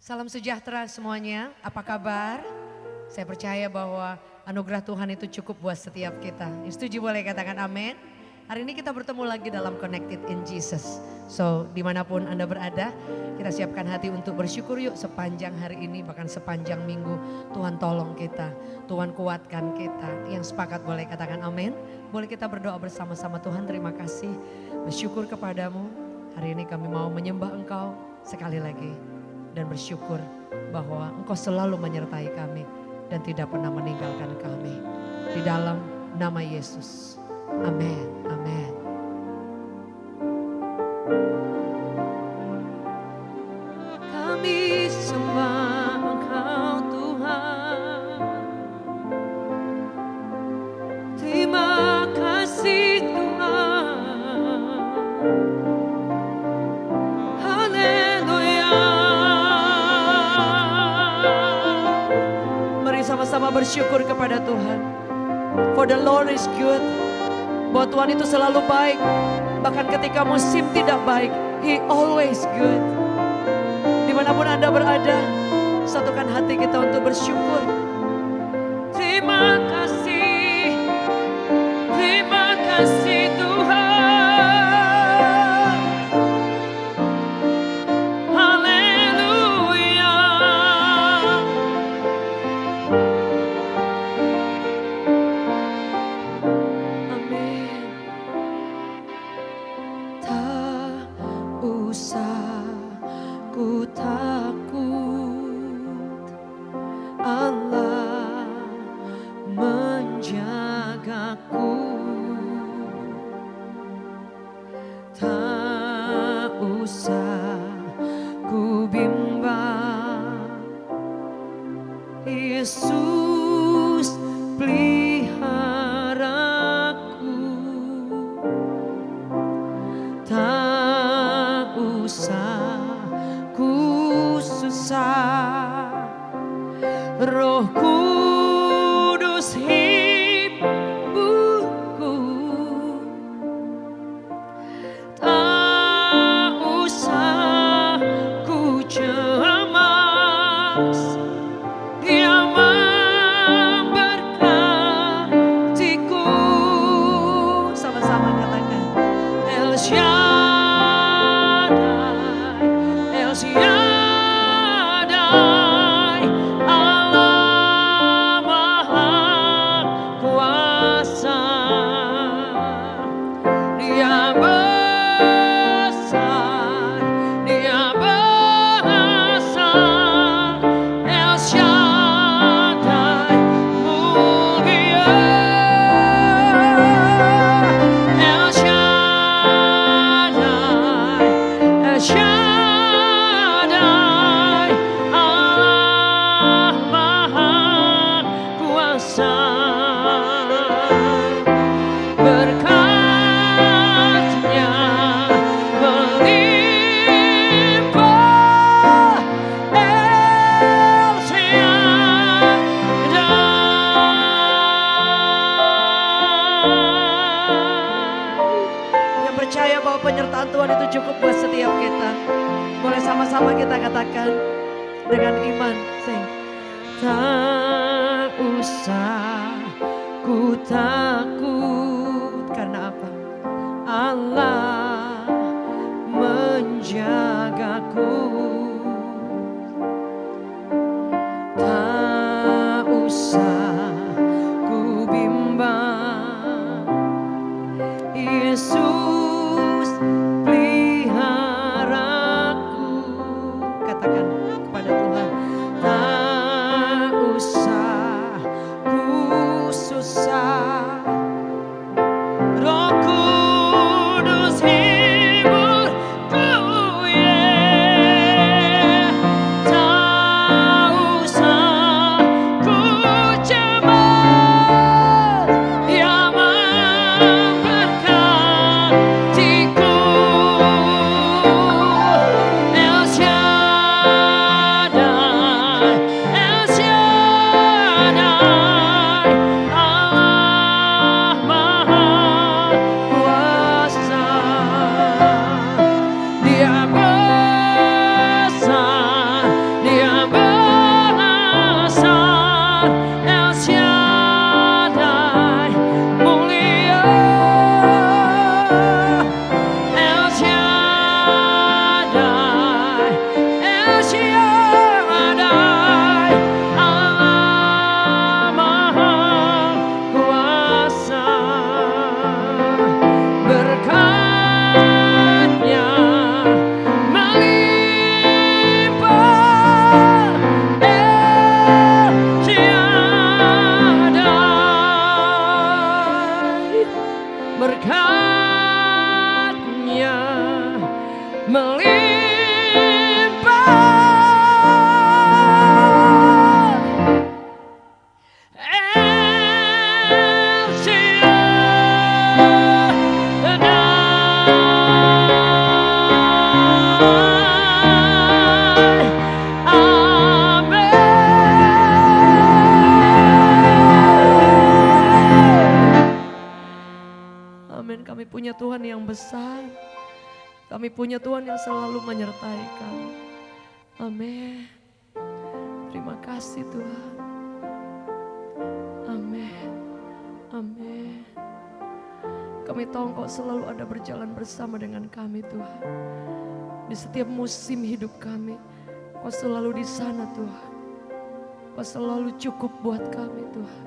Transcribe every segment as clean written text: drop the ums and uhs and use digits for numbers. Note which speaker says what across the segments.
Speaker 1: Salam sejahtera semuanya, apa kabar? Saya percaya bahwa anugerah Tuhan itu cukup buat setiap kita. Yang setuju boleh katakan amin. Hari ini kita bertemu lagi dalam Connected in Jesus. So dimanapun Anda berada, kita siapkan hati untuk bersyukur yuk sepanjang hari ini, bahkan sepanjang minggu. Tuhan tolong kita, Tuhan kuatkan kita. Yang sepakat boleh katakan amin. Boleh kita berdoa bersama-sama. Tuhan terima kasih, bersyukur kepadamu. Hari ini kami mau menyembah Engkau sekali lagi. Dan bersyukur bahwa Engkau selalu menyertai kami dan tidak pernah meninggalkan kami. Di dalam nama Yesus. Amin. Amin. Kami sembah Engkau Tuhan. Terima kasih Tuhan. Sama-sama bersyukur kepada Tuhan. For the Lord is good. Bahwa Tuhan itu selalu baik. Bahkan ketika musim tidak baik, He always good. Dimanapun Anda berada, satukan hati kita untuk bersyukur. Terima kasih. Terima kasih Tuhan. Yesus peliharaku, tak usah ku susah, Roh Kudus hiburku, tak usah ku cemas. Penyertaan Tuhan itu cukup buat setiap kita. Boleh sama-sama kita katakan dengan iman. Sing. Tak usah ku takut. Karena apa? Allah menjagaku. Tak usah ku bimbang. Yesus Roh Kudus hiburku, punya Tuhan yang selalu menyertai kami. Amin. Terima kasih Tuhan. Amin. Amin. Kami tahu Engkau selalu ada berjalan bersama dengan kami Tuhan. Di setiap musim hidup kami, Engkau selalu di sana Tuhan. Engkau selalu cukup buat kami Tuhan.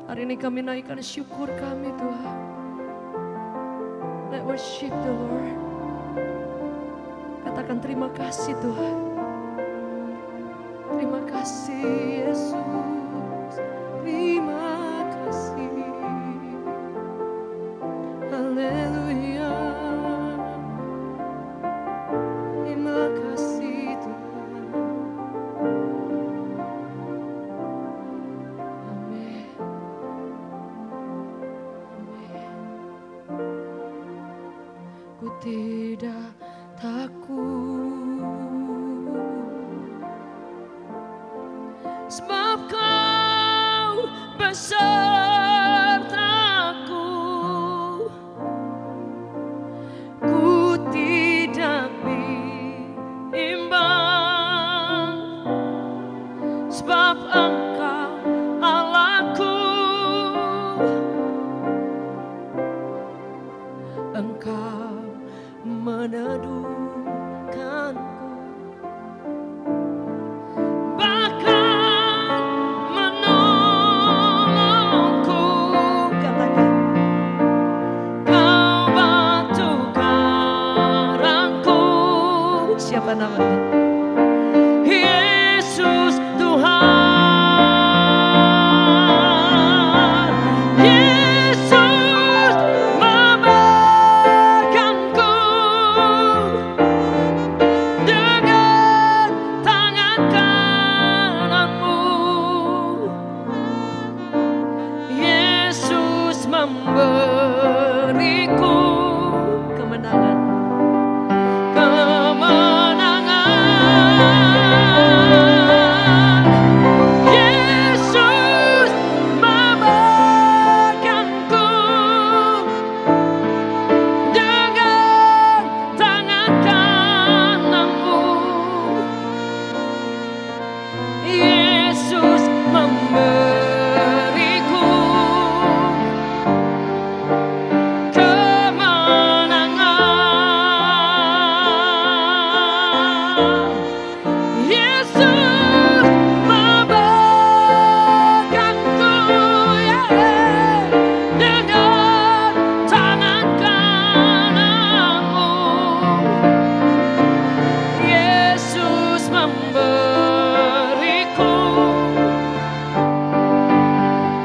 Speaker 1: Hari ini kami naikkan syukur kami Tuhan. Let worship the Lord. Katakan terima kasih Tuhan. Terima kasih Yesus. Terima kasih. Haleluya. Terima kasih Tuhan. Amin. Amin. Ku tidak takut, sebab Kau besertaku. Ku tidak bimbang, sebab Engkau Allahku. Engkau meneduhkanku, bahkan menolongku. Katakan, Kau batu karangku. Siapa namanya? Yesus Tuhan. Yesus memegangku dengan tangan kananmu. Yesus memberiku kemenangan. Kemenangan. Yesus memegangku dengan tangan kananmu. Yesus memberiku kemenangan. Yesus memegangku, ya, dengan tangan kananmu. Yesus memberiku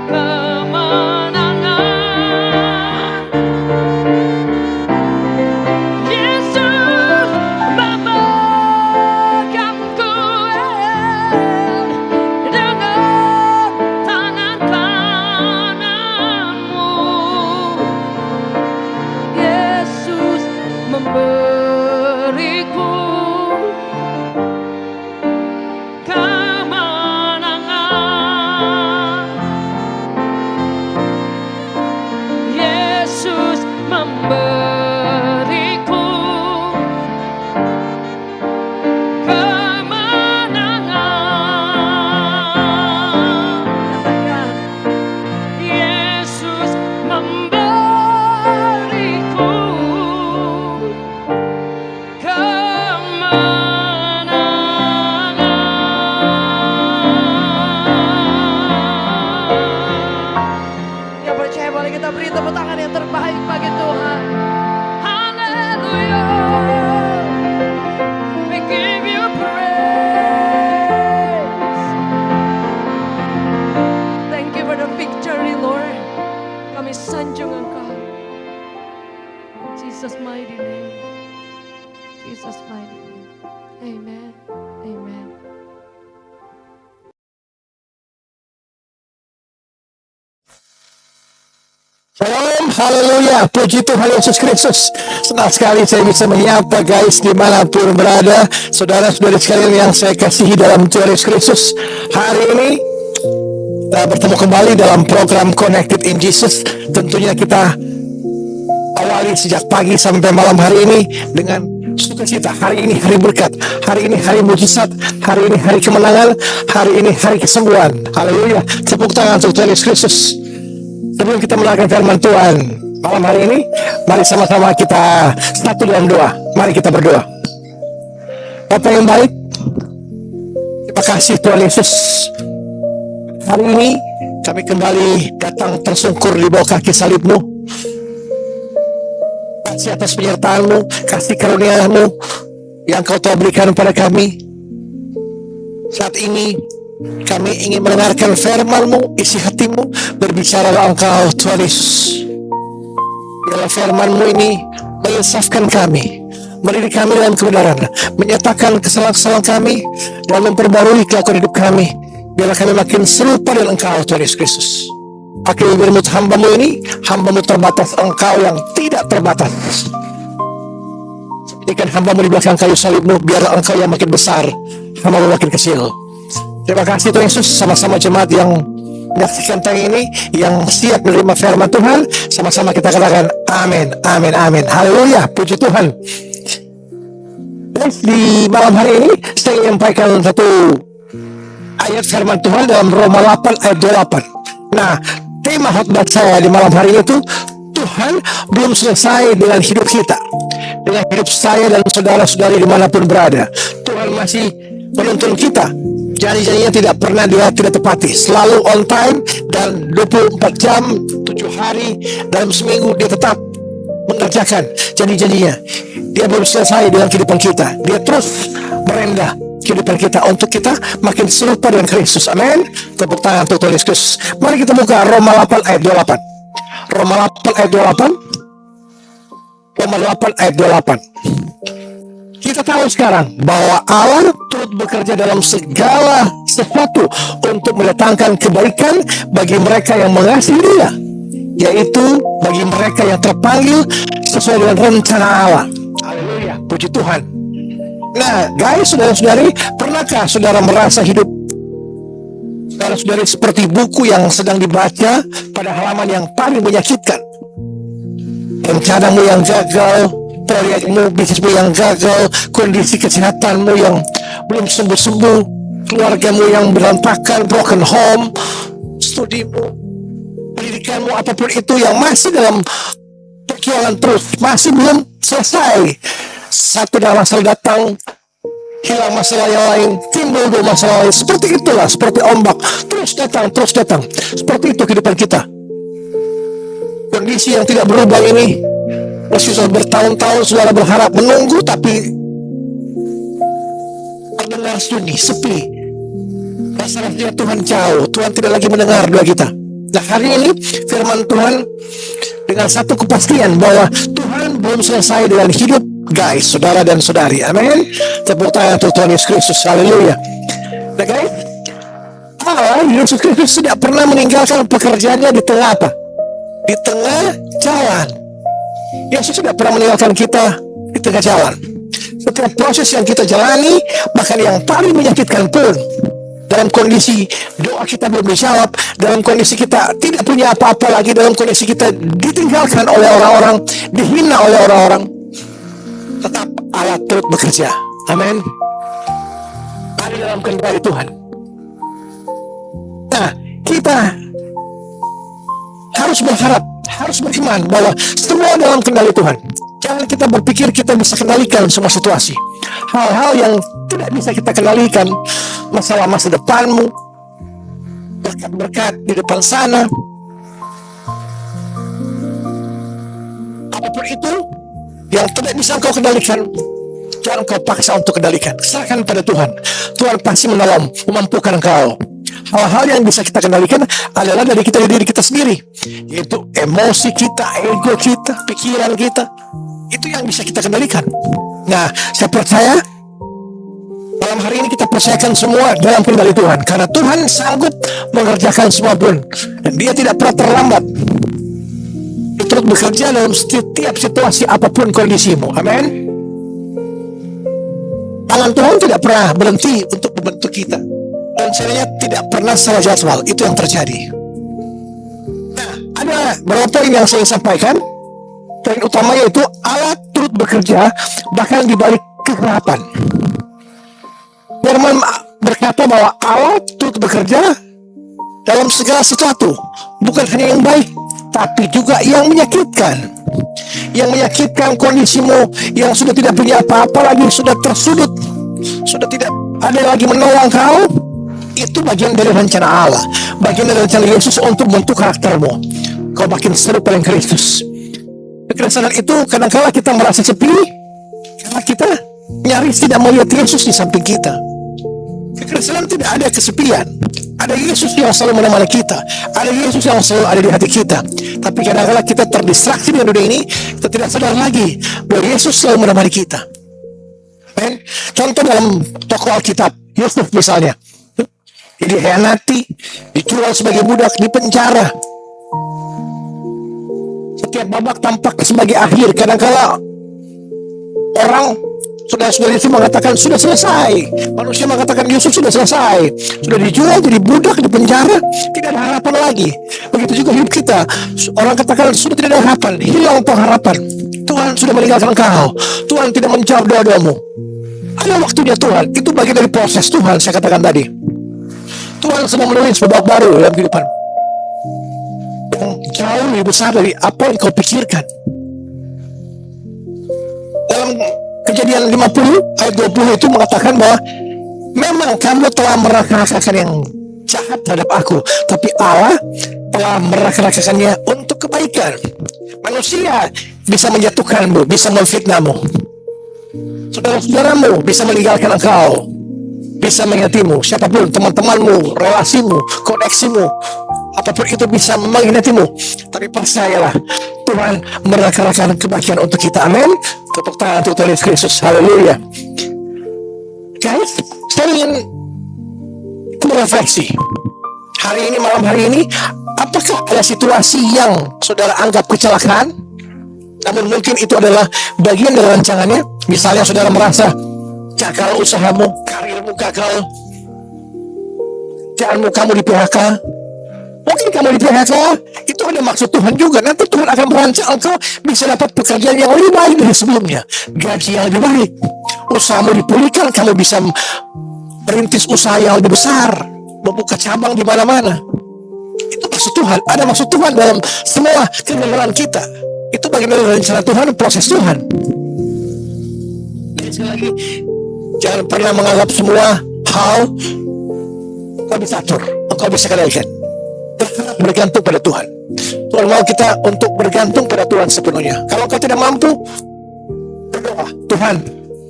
Speaker 1: kemenangan. Yesus memegangku dengan tangan kananmu. Yesus memberiku kemenangan. Yesus memberiku kemenangan. Katakan, Yesus memberiku kemenangan. Yang percaya boleh kita beri tepuk tangan yang terbaik bagi Tuhan. Haleluya. We give you praise. Thank you for the victory, Lord. Kami sanjung Engkau. In Jesus mighty name. Jesus mighty name. Amen. Amen.
Speaker 2: Shalom, haleluya, puji Tuhan Yesus Kristus. Senang sekali saya bisa menyapa guys dimanapun berada. Saudara-saudari sekalian yang saya kasihi dalam Tuhan Yesus Kristus. Hari ini kita bertemu kembali dalam program Connected in Jesus. Tentunya kita awali sejak pagi sampai malam hari ini dengan sukacita. Hari ini hari berkat, hari ini hari mujizat, hari ini hari kemenangan, hari ini hari kesembuhan. Haleluya. Tepuk tangan untuk Tuhan Yesus Kristus. Sebelum kita melakukan firman Tuhan malam hari ini, mari sama-sama kita satu dalam doa. Mari kita berdoa. Bapa yang baik, terima kasih Tuhan Yesus. Hari ini kami kembali datang tersungkur di bawah kaki salib-Mu. Kasih atas penyertaan-Mu, kasih karunia-Mu yang Kau telah berikan kepada kami. Saat ini kami ingin mendengarkan firman-Mu, isi hati-Mu, berbicaralah Engkau Tuhan Yesus. Biarlah firman-Mu ini menginsafkan kami, mendidik kami dalam kebenaran, menyatakan kesalahan-kesalahan kami, dan memperbarui kelakuan hidup kami. Biarlah kami makin serupa dengan Engkau Tuhan Yesus Kristus. Pakai bibirmu hamba-Mu ini, hamba-Mu terbatas, Engkau yang tidak terbatas. Sembunyikan hamba-Mu di belakang kayu salib-Mu, biarlah Engkau yang makin besar, hamba-Mu makin kecil. Terima kasih Tuhan Yesus. Sama-sama jemaat yang menyaksikan tayang ini, yang siap menerima firman Tuhan, sama-sama kita katakan amin, amin, amin. Haleluya, puji Tuhan. Di malam hari ini saya ingin menyampaikan satu ayat firman Tuhan dalam Roma 8 ayat 28. Nah, tema khotbah saya di malam hari itu, Tuhan belum selesai dengan hidup kita, dengan hidup saya dan saudara-saudari dimanapun berada. Tuhan masih menuntun kita. Janji-janjinya tidak pernah Dia tidak tepati, selalu on time, dan 24 jam 7 hari dalam seminggu Dia tetap mengerjakan janji-janjinya. Dia belum selesai dengan kehidupan kita. Dia terus merendah kehidupan kita untuk kita makin serupa dengan Kristus. Amin. Tepuk tangan untuk Tuhan Yesus. Mari kita buka Roma 8 ayat 28. Roma 8 ayat 28. Roma 8 ayat 28. Kita tahu sekarang bahwa Allah turut bekerja dalam segala sesuatu untuk mendatangkan kebaikan bagi mereka yang mengasihi Dia, yaitu bagi mereka yang terpanggil sesuai dengan rencana Allah. Haleluya, puji Tuhan. Nah, guys, saudara-saudari, pernahkah saudara merasa hidup saudara-saudari seperti buku yang sedang dibaca pada halaman yang paling menyakitkan? Rencanamu yang gagal, proyekmu, bisnismu yang gagal, kondisi kesehatanmu yang belum sembuh-sembuh, keluargamu yang berantakan, broken home, studimu, pendidikanmu, apapun itu yang masih dalam perjuangan terus, masih belum selesai. Satu dalam masalah datang, hilang masalah yang lain, timbul dua masalah lain. Seperti itulah, seperti ombak, terus datang, terus datang. Seperti itu kehidupan kita. Kondisi yang tidak berubah ini, meski sudah bertahun-tahun saudara berharap menunggu, tapi terdengar sunyi, sepi. Rasanya Tuhan jauh, Tuhan tidak lagi mendengar doa kita. Nah, hari ini firman Tuhan dengan satu kepastian bahwa Tuhan belum selesai dengan hidup guys, saudara dan saudari. Amin. Tepuk tangan untuk Tuhan Yesus Kristus. Haleluya. Nah guys, Allah Yesus Kristus tidak pernah meninggalkan pekerjaannya di tengah apa? Di tengah jalan. Yesus tidak pernah meninggalkan kita di tengah jalan. Setiap proses yang kita jalani, bahkan yang paling menyakitkan pun, dalam kondisi doa kita belum dijawab, dalam kondisi kita tidak punya apa-apa lagi, dalam kondisi kita ditinggalkan oleh orang-orang, dihina oleh orang-orang, tetap Allah turut bekerja. Amin. Ada dalam kendali Tuhan. Nah, kita harus berharap, harus beriman bahwa semua dalam kendali Tuhan. Jangan kita berpikir kita bisa kendalikan semua situasi. Hal-hal yang tidak bisa kita kendalikan, masalah masa depanmu, berkat-berkat di depan sana, apapun itu yang tidak bisa kau kendalikan, jangan kau paksa untuk kendalikan. Serahkan pada Tuhan. Tuhan pasti menolong, memampukan kau. Hal-hal yang bisa kita kendalikan adalah dari diri kita sendiri, yaitu emosi kita, ego kita, pikiran kita. Itu yang bisa kita kendalikan. Nah, saya percaya malam hari ini kita percayakan semua dalam kendali Tuhan, karena Tuhan sanggup mengerjakan semua pun, dan Dia tidak pernah terlambat. Dia terus bekerja dalam setiap situasi apapun kondisimu. Amin. Tangan Tuhan tidak pernah berhenti untuk membentuk kita, dan caranya tidak pernah salah jadwal. Itu yang terjadi. Nah, ada beberapa poin yang saya sampaikan. Poin utamanya itu Allah turut bekerja bahkan di balik kegelapan. Firman berkata bahwa Allah turut bekerja dalam segala sesuatu, bukan hanya yang baik, tapi juga yang menyakitkan. Yang menyakitkan kondisimu yang sudah tidak punya apa-apa lagi, sudah tersudut, sudah tidak ada lagi menolong kau. Itu bagian dari rencana Allah, bagian dari rencana Yesus untuk membentuk karaktermu. Kau makin serupa dengan Kristus. Kekerasan itu kadang-kala kita merasa sepi karena kita nyaris tidak melihat Yesus di samping kita. Kekerasan tidak ada kesepian. Ada Yesus yang selalu menemani kita. Ada Yesus yang selalu ada di hati kita. Tapi kadang-kala kita terdistraksi dengan dunia ini, kita tidak sadar lagi bahwa Yesus selalu menemani kita. Men? Contoh dalam tokoh Alkitab, Yusuf misalnya, dikhianati, dijual sebagai budak, di penjara. Setiap babak tampak sebagai akhir. Kadang-kala orang saudara-saudara itu mengatakan sudah selesai. Manusia mengatakan Yusuf sudah selesai, sudah dijual jadi budak di penjara, tidak ada harapan lagi. Begitu juga hidup kita. Orang katakan sudah tidak ada harapan, hilang pengharapan. Tuhan sudah meninggalkan engkau. Tuhan tidak menjawab doa-doamu. Ada waktunya Tuhan. Itu bagian dari proses Tuhan. Saya katakan tadi, Tuhan sedang menulis babak baru dalam kehidupan yang jauh lebih besar dari apa yang kau pikirkan. Dalam Kejadian 50 ayat 20 itu mengatakan bahwa memang kamu telah merasakan yang jahat terhadap aku, tapi Allah telah merasakannya untuk kebaikan. Manusia bisa menjatuhkanmu, bisa memfitnahmu. Saudara-saudaramu bisa meninggalkan engkau, bisa menyakitimu. Siapapun, teman-temanmu, relasimu, koneksimu, apapun itu bisa mengkhianatimu. Tapi percayalah, Tuhan merasakan kebaikan untuk kita. Amin. Tepuk tangan untuk Tuhan Yesus Kristus. Haleluya. Guys, saya ingin merefleksi hari ini, malam hari ini, apakah ada situasi yang saudara anggap kecelakaan, namun mungkin itu adalah bagian dari rancangannya? Misalnya saudara merasa gagal usahamu, karirmu gagal, pekerjaanmu, kamu di PHK. Mungkin kamu di PHK, itu ada maksud Tuhan juga. Nanti Tuhan akan merancang engkau bisa dapat pekerjaan yang lebih baik dari sebelumnya, gaji yang lebih baik, usahamu dipulihkan, kamu bisa merintis usaha yang lebih besar, membuka cabang di mana-mana. Itu maksud Tuhan. Ada maksud Tuhan dalam semua kegagalan kita. Itu bagian dari rencana Tuhan, proses Tuhan. Dan sekali lagi, jangan pernah menganggap semua hal engkau bisa atur, engkau bisa kendalikan. Bergantung pada Tuhan. Tuhan mau kita untuk bergantung pada Tuhan sepenuhnya. Kalau kau tidak mampu, berdoa, Tuhan,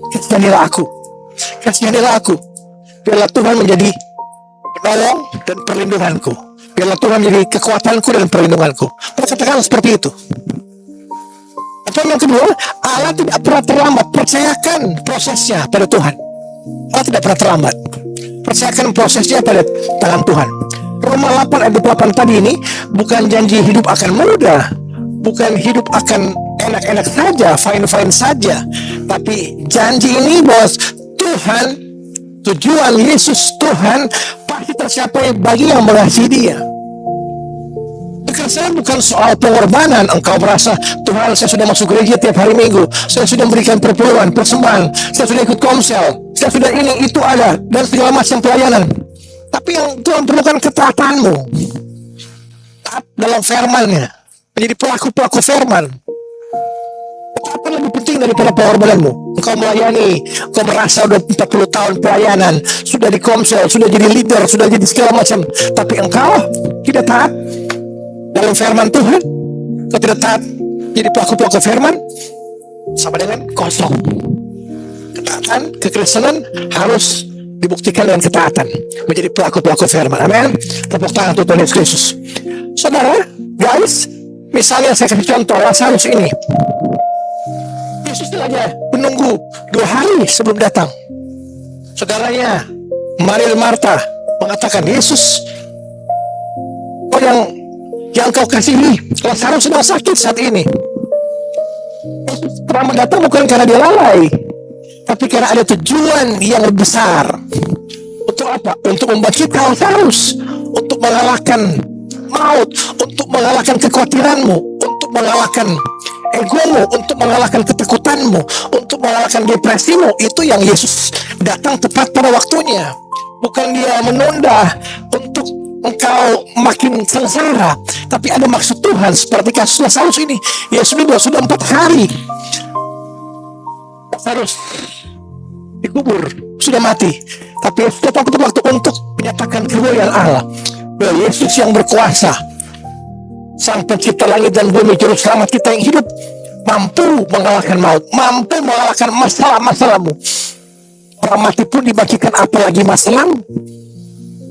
Speaker 2: kasihanilah aku, kasihanilah aku. Biarlah Tuhan menjadi penolong dan perlindunganku. Biarlah Tuhan menjadi kekuatanku dan perlindunganku. Katakan seperti itu. Atau yang kedua, Allah tidak pernah terlambat. Percayakan prosesnya pada Tuhan. Allah tidak pernah terlambat. Percayakan prosesnya pada tangan Tuhan. Roma 8 ayat 28 tadi ini bukan janji hidup akan mudah, bukan hidup akan enak-enak saja, fine-fine saja, tapi janji ini bahwa Tuhan, tujuan Yesus Tuhan pasti tercapai bagi yang mengasihi Dia. Kekerasan bukan soal pengorbanan. Engkau merasa, Tuhan, saya sudah masuk gereja tiap hari Minggu, saya sudah memberikan perpuluhan, persembahan, saya sudah ikut komsel, saya sudah ini, itu ada, dan segala macam pelayanan. Tapi yang Tuhan perlukan ketaatanmu, taat dalam firman-Nya, menjadi pelaku-pelaku firman. Ketaatan lebih penting daripada pengorbananmu. Engkau melayani, engkau merasa udah 40 tahun pelayanan, sudah di komsel, sudah jadi leader, sudah jadi segala macam, tapi engkau tidak taat dalam firman Tuhan, engkau tidak taat jadi pelaku-pelaku firman, sama dengan kosong. Ketaatan, kekristenan harus dibuktikan dengan ketaatan, menjadi pelaku-pelaku firman. Amin. Tepuk tangan untuk Tuhan Yesus Kristus. Saudara, guys, misalnya saya kasih contoh Lazarus ini. Yesus aja menunggu 2 hari sebelum datang. Saudaranya Maria dan Marta mengatakan, Yesus, kau yang kau kasihi, Lazarus sedang sakit saat ini. Yesus terlambat datang bukan karena dia lalai, tapi karena ada tujuan yang lebih besar. Untuk apa? Untuk membangkitkan Lazarus, untuk mengalahkan maut, untuk mengalahkan kekhawatiranmu, untuk mengalahkan egomu, untuk mengalahkan ketakutanmu, untuk mengalahkan depresimu. Itu yang Yesus datang tepat pada waktunya. Bukan dia menunda untuk engkau makin sengsara, tapi ada maksud Tuhan. Seperti kasus Lazarus ini, Yesus sudah 4 hari Lazarus dikubur, sudah mati, tapi Yesus datang tepat waktu untuk menyatakan kemuliaan Allah. Bahwa Yesus yang berkuasa, Sang Pencipta langit dan bumi, Juru Selamat kita yang hidup, mampu mengalahkan maut, mampu mengalahkan masalah-masalahmu. Orang mati pun dibagikan, apalagi masalahmu.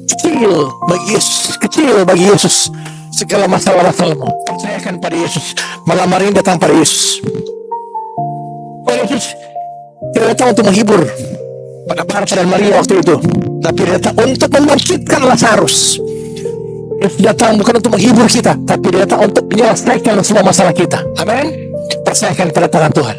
Speaker 2: Kecil bagi Yesus, kecil bagi Yesus segala masalah-masalahmu. Percayakan pada Yesus. Malam hari ini datang pada Yesus. Yesus tidak datang untuk menghibur pada Martha dan Maria waktu itu, tapi dia datang untuk membangkitkan Lazarus. Yesus datang bukan untuk menghibur kita, tapi dia datang untuk menyelesaikan semua masalah kita. Amin. Percayakan pada tangan Tuhan.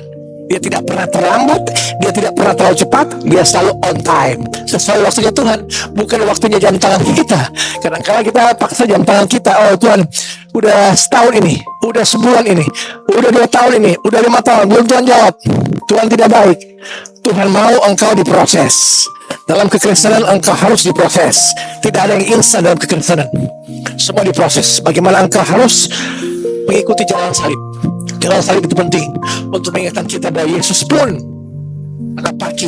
Speaker 2: Dia tidak pernah terlambat, dia tidak pernah terlalu cepat, dia selalu on time. Sesuai waktunya Tuhan, bukan waktunya jam tangan kita. Kadang-kadang kita paksa jam tangan kita. Oh Tuhan, udah setahun ini, udah sebulan ini, udah 2 tahun ini, udah 5 tahun, belum Tuhan jawab. Tuhan tidak baik. Tuhan mau engkau diproses. Dalam kekristenan engkau harus diproses. Tidak ada yang instan dalam kekristenan. Semua diproses. Bagaimana engkau harus mengikuti jalan salib. Jalan salib itu penting untuk mengingatkan kita bahwa Yesus pun menapaki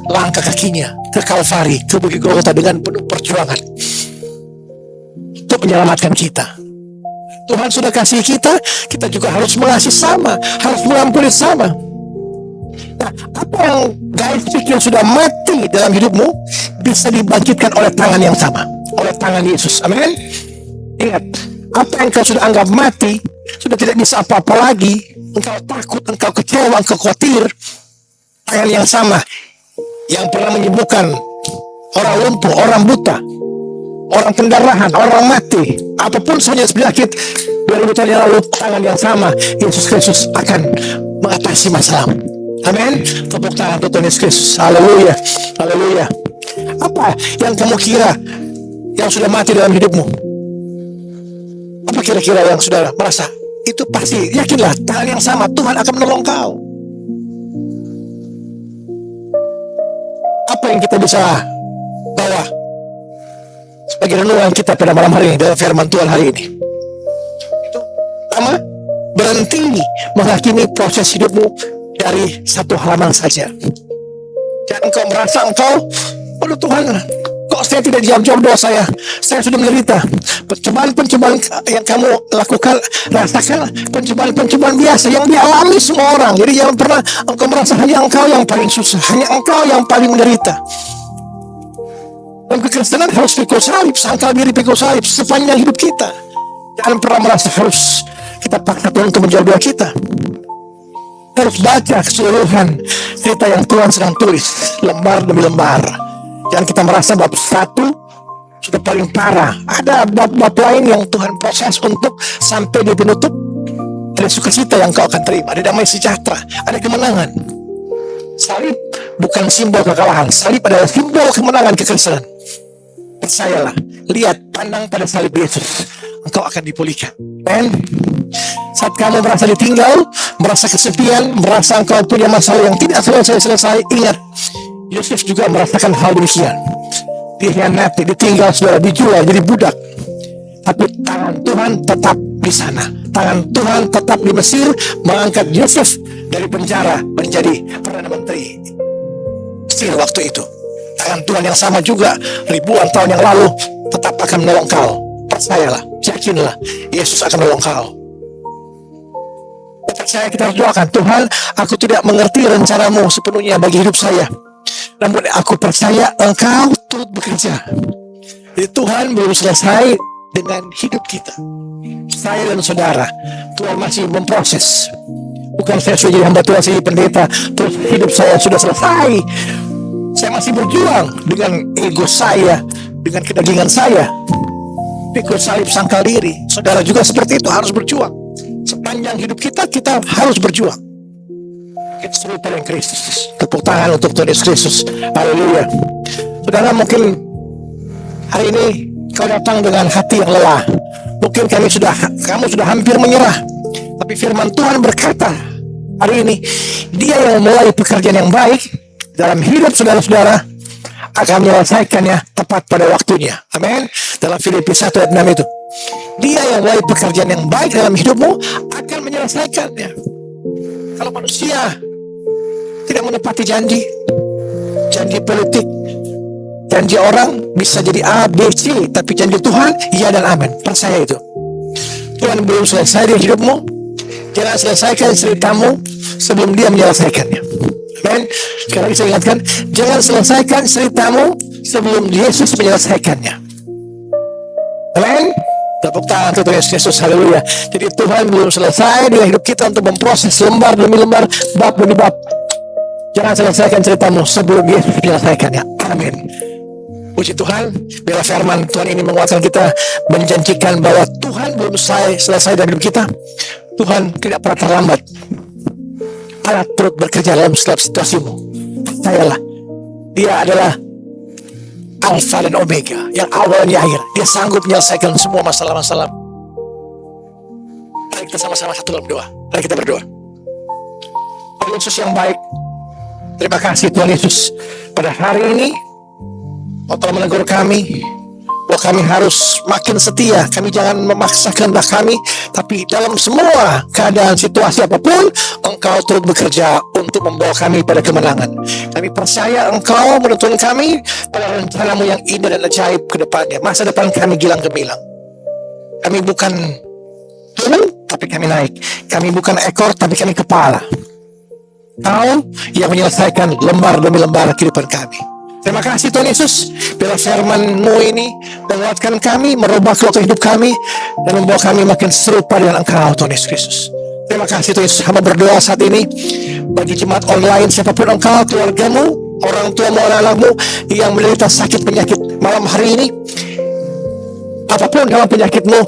Speaker 2: langkah kakinya ke Kalvari, ke Bukit Golgota dengan penuh perjuangan untuk menyelamatkan kita. Tuhan sudah kasih kita, kita juga harus mengasihi sama, harus mengampuni sama. Nah, apa yang guys pikir sudah mati dalam hidupmu bisa dibangkitkan oleh tangan yang sama, oleh tangan Yesus. Amin. Ingat, apa yang kau sudah anggap mati, sudah tidak bisa apa-apa lagi, engkau takut, engkau kecewa, engkau khawatir, tangan yang sama yang pernah menyembuhkan orang lumpuh, orang buta, orang pendarahan, orang mati, apapun saja penyakit 2000 tahun yang lalu, tangan yang sama Yesus Kristus akan mengatasi masalahmu. Amin. Tepuk tangan untuk Tuhan Yesus Kristus. Haleluya, haleluya. Apa yang kamu kira yang sudah mati dalam hidupmu? Apa kira-kira yang sudah merasa? Itu pasti, yakinlah, tangan yang sama Tuhan akan menolong kau. Apa yang kita bisa bawa sebagai renungan kita pada malam hari ini dalam firman Tuhan hari ini? Itu pertama, berhenti menghakimi proses hidupmu dari satu halaman saja. Jangan kau merasa engkau, aduh Tuhan, kok saya tidak dijawab doa saya sudah menderita. Pencobaan-pencobaan yang kamu lakukan, rasakan pencobaan-pencobaan biasa yang dialami semua orang. Jadi jangan pernah engkau merasa hanya engkau yang paling susah, hanya engkau yang paling menderita. Dalam kekristenan harus pikul salib, sangkal diri pikul salib sepanjang hidup kita. Jangan pernah merasa harus kita paksa Tuhan untuk menjawab doa kita. Harus baca keseluruhan cerita yang Tuhan sedang tulis, lembar demi lembar. Jangan kita merasa bab 1 sudah paling parah. Ada bab-bab lain yang Tuhan proses untuk sampai di penutup. Ada sukacita yang kau akan terima, ada damai sejahtera, ada kemenangan. Salib bukan simbol kekalahan, salib adalah simbol kemenangan kekristenan. Percayalah, lihat, pandang pada salib Yesus, engkau akan dipulihkan. Amen. Saat kamu merasa ditinggal, merasa kesepian, merasa engkau punya masalah yang tidak selesai-selesai, ingat, Yusuf juga merasakan hal demikian. Dikhianati, ditinggal, saudara, dijual, jadi budak. Tapi tangan Tuhan tetap di sana. Tangan Tuhan tetap di Mesir, mengangkat Yusuf dari penjara menjadi Perdana Menteri Mesir waktu itu. Tangan Tuhan yang sama juga ribuan tahun yang lalu tetap akan menolong kau. Percayalah, yakinlah, Yesus akan menolong kau. Percaya, kita harus doakan, Tuhan, aku tidak mengerti rencanamu sepenuhnya bagi hidup saya, namun aku percaya engkau turut bekerja. Jadi Tuhan belum selesai dengan hidup kita. Saya dan saudara, Tuhan masih memproses. Bukan saya sudah jadi hamba Tuhan, saya jadi pendeta, terus hidup saya sudah selesai. Saya masih berjuang dengan ego saya, dengan kedagingan saya. Pikul salib, sangkal diri. Saudara juga seperti itu, harus berjuang. Sepanjang hidup kita, kita harus berjuang. Kita serupa dengan Kristus. Tepuk tangan untuk Tuhan Yesus Kristus. Haleluya. Saudara, mungkin hari ini kau datang dengan hati yang lelah. Mungkin kamu sudah hampir menyerah. Tapi firman Tuhan berkata hari ini, Dia yang mulai pekerjaan yang baik dalam hidup saudara-saudara akan menyelesaikannya tepat pada waktunya. Amin. Dalam Filipi 1 ayat 6 itu, Dia yang mulai pekerjaan yang baik dalam hidupmu akan menyelesaikannya. Kalau manusia tidak menepati janji politik, janji orang bisa jadi A, B, C, tapi janji Tuhan iya dan amin. Percaya itu. Tuhan belum selesai di hidupmu, jangan selesaikan ceritamu sebelum Dia menyelesaikannya. Amin. Sekali lagi saya ingatkan, jangan selesaikan ceritamu sebelum Yesus menyelesaikannya. Amin. Tepuk tangan untuk Yesus, haleluya. Jadi Tuhan belum selesai dengan hidup kita untuk memproses lembar demi lembar, bab demi bab. Jangan selesaikan ceritamu sebelum Yesus menyelesaikannya. Amin. Puji Tuhan, bila firman Tuhan ini menguatkan kita, menjanjikan bahwa Tuhan belum selesai dalam hidup kita. Tuhan tidak pernah terlambat. Allah turut bekerja dalam setiap situasimu. Percayalah, Dia adalah Alfa dan Omega, yang awal dan yang akhir. Dia sanggup menyelesaikan semua masalah-masalah. Mari kita sama-sama satu dalam doa. Mari kita berdoa. Tuhan Yesus yang baik, terima kasih Tuhan Yesus. Pada hari ini Kau telah menegur kami bahwa kami harus makin setia. Kami jangan memaksa kehendak kami, tapi dalam semua keadaan situasi apapun, Engkau turut bekerja untuk membawa kami pada kemenangan. Kami percaya Engkau menuntun kami pada rencanamu yang indah dan ajaib ke depannya. Masa depan kami gilang gemilang. Kami bukan turun, tapi kami naik. Kami bukan ekor, tapi kami kepala. Kau yang menyelesaikan lembar demi lembar kehidupan kami. Terima kasih Tuhan Yesus, bila firman-Mu ini menguatkan kami, merubah keluarga hidup kami, dan membawa kami makin serupa dengan Engkau Tuhan Yesus Kristus. Terima kasih Tuhan Yesus. Hamba berdoa saat ini bagi jemaat online, siapapun Engkau, keluargamu, orang tuamu, anak-anakmu yang menderita sakit penyakit malam hari ini, apapun dalam penyakitmu,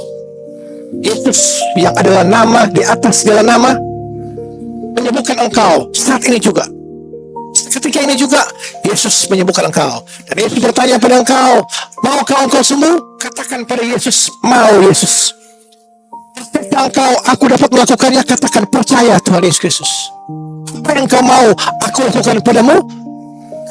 Speaker 2: Yesus yang adalah nama di atas segala nama menyembuhkan Engkau saat ini juga. Ketika ini juga Yesus menyembuhkan engkau. Dan Yesus bertanya pada engkau, maukah engkau sembuh? Katakan pada Yesus, mau Yesus. Ketika engkau, aku dapat melakukannya, katakan percaya Tuhan Yesus Kristus. Apa yang engkau mau aku lakukan padamu?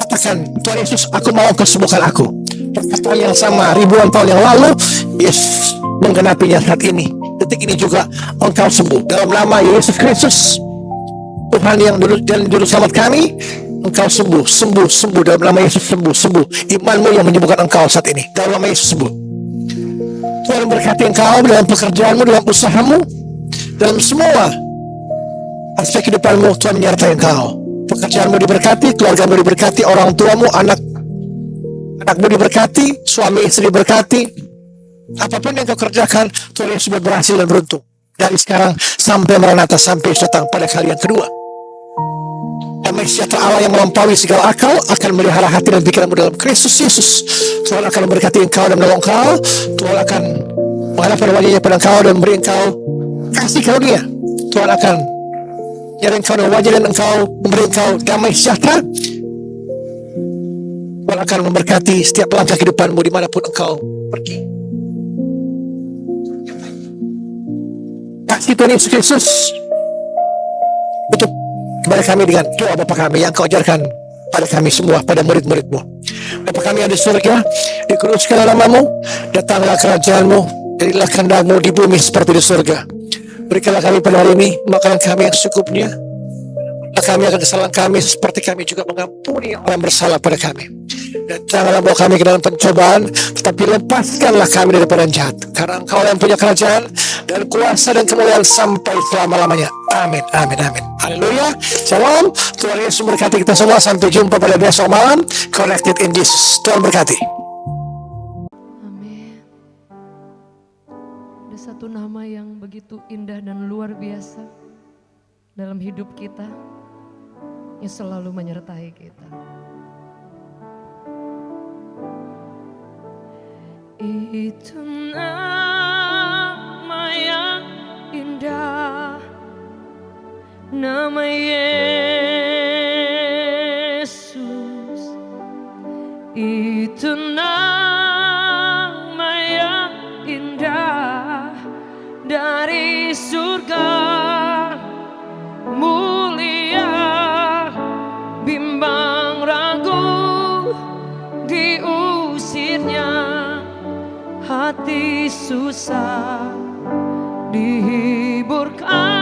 Speaker 2: Katakan, Tuhan Yesus, aku mau engkau sembuhkan aku. Perkataan yang sama ribuan tahun yang lalu, Yesus menggenapinya saat ini. Detik ini juga engkau sembuh. Dalam nama Yesus Kristus, Tuhan yang juru selamat kami, engkau sembuh dalam nama Yesus, sembuh. Imanmu yang menyembuhkan engkau saat ini, dalam nama Yesus sembuh. Tuhan berkati engkau dalam pekerjaanmu, dalam usahamu, dalam semua aspek kehidupanmu. Tuhan menyertai engkau. Pekerjaanmu diberkati, keluargamu diberkati, orang tuamu, anakmu diberkati, suami istri diberkati. Apapun yang kau kerjakan, Tuhan Yesus berhasil dan beruntung. Dari sekarang sampai Maranatha, sampai datang pada kali yang kedua. Damai sejahtera Allah yang melampaui segala akal akan melihara hati dan pikiranmu dalam Kristus Yesus. Tuhan akan memberkati engkau dan menolong engkau. Tuhan akan menghadapkan wajahnya pada engkau dan memberi engkau kasih karunia. Tuhan akan menyertai engkau dengan wajah dan engkau memberi engkau damai sejahtera. Tuhan akan memberkati setiap langkah kehidupanmu dimanapun engkau pergi. Kasih Tuhan Yesus Kristus. Tutup kepada kami dengan doa Bapa kami yang kau ajarkan pada kami semua, pada murid-murid-Mu. Bapa kami ada di surga, dikuduskanlah namamu, datanglah kerajaanmu, jadilah kehendak-Mu di bumi seperti di surga. Berikanlah kami pada hari ini makanan kami yang secukupnya. Kami akan kesalahan kami seperti kami juga mengampuni orang bersalah pada kami. Dan janganlah bawa kami ke dalam pencobaan, tetapi lepaskanlah kami daripada yang jahat. Karena Engkau yang punya kerajaan dan kuasa dan kemuliaan sampai selama-lamanya. Amin, amin, amin. Haleluya. Shalom. Tuhan Yesus memberkati kita semua. Sampai jumpa pada besok malam. Connected in Jesus. Tuhan berkati.
Speaker 1: Amin. Ada satu nama yang begitu indah dan luar biasa dalam hidup kita, yang selalu menyertai kita. Itu nama yang indah, nama Yesus. Itu nama yang indah dari surga. diusirnya hati susah, dihiburkan